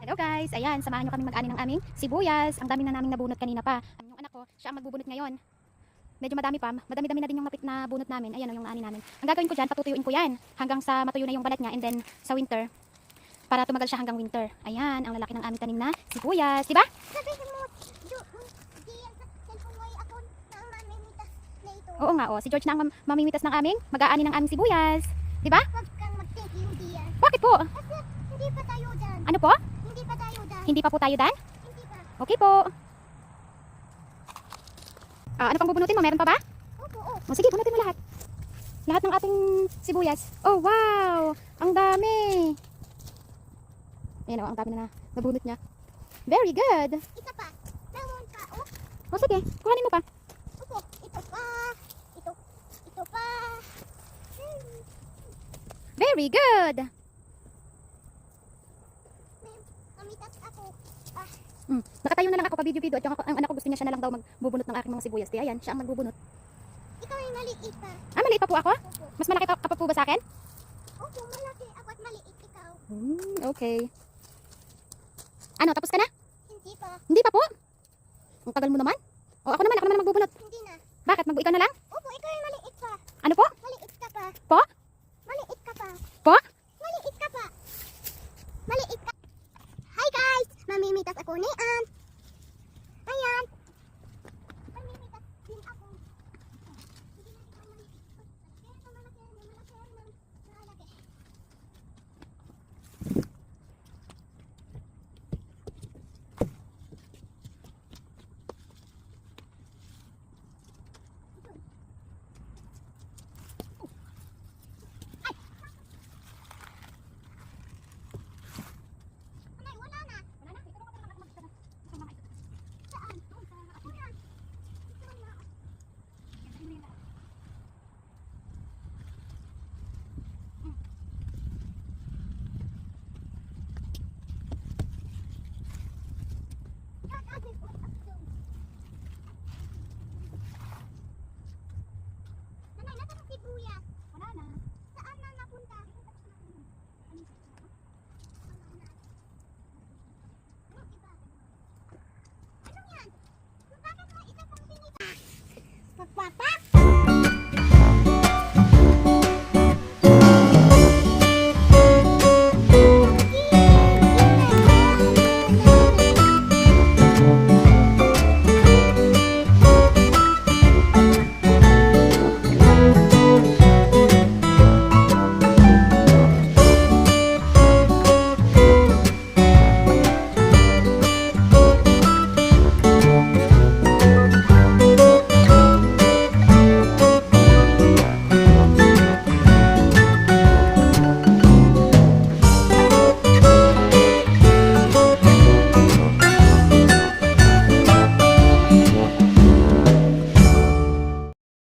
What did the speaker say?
Hello guys, ayan, samahan nyo kami mag-ani ng aming sibuyas. Ang dami na naming nabunot kanina pa. Yung anak ko, siya ang magbubunot ngayon. Medyo madami pa, madami-dami na din yung mapit na bunot namin. Ayan o, yung ani namin. Ang gagawin ko dyan, patutuyuin ko yan hanggang sa matuyo na yung balat niya, and then sa winter, para tumagal siya hanggang winter. Ayan, ang lalaki ng aming tanim na sibuyas, diba? Sabihin mo, diyan sa cellphone mo yung account ng mamimitas na ito. Oo nga, si George na ang mamimitas ng aming, mag-aani ng aming sibuyas. Diba? Huwag kang mag-thank you diyan. Bakit po? Kasi hindi pa tayo dyan. Ano po? Hindi pa tayo dyan. Hindi pa po tayo dan? Hindi pa. Okay po. Ano pang bubunutin mo? Meron pa ba? Oo. O sige, bunutin mo lahat. Lahat ng ating sibuyas. Oh, wow! Ang dami! Ayan o, ang dami na nabunot niya. Very good! Isa pa. Meron pa. Oh. O sige, kuhanin mo pa. Opo. Ito pa. Ito pa. Very good! Kamitas ako. Nakatayo na lang ako pa video-video at yung ang anak ko gusto niya siya na lang daw magbubunot ng aking mga sibuyas. Kaya ayan, siya ang magbubunot. Ikaw ay maliit pa. Maliit pa po ako? Opo. Mas malaki ka pa po ba sa akin? Opo, malaki ako at maliit ikaw. Okay. Ano, tapos ka na? Hindi pa. Hindi pa po? Ang tagal mo naman. O ako naman magbubunot. Hindi na. Bakit? Ikaw na lang? Opo, ikaw ay maliit pa. Ano po? Maliit ka pa. Po? Maliit ka pa. Po? Maliit ka pa. Maliit ka. Hi guys! Mamimitas ako ni Ann.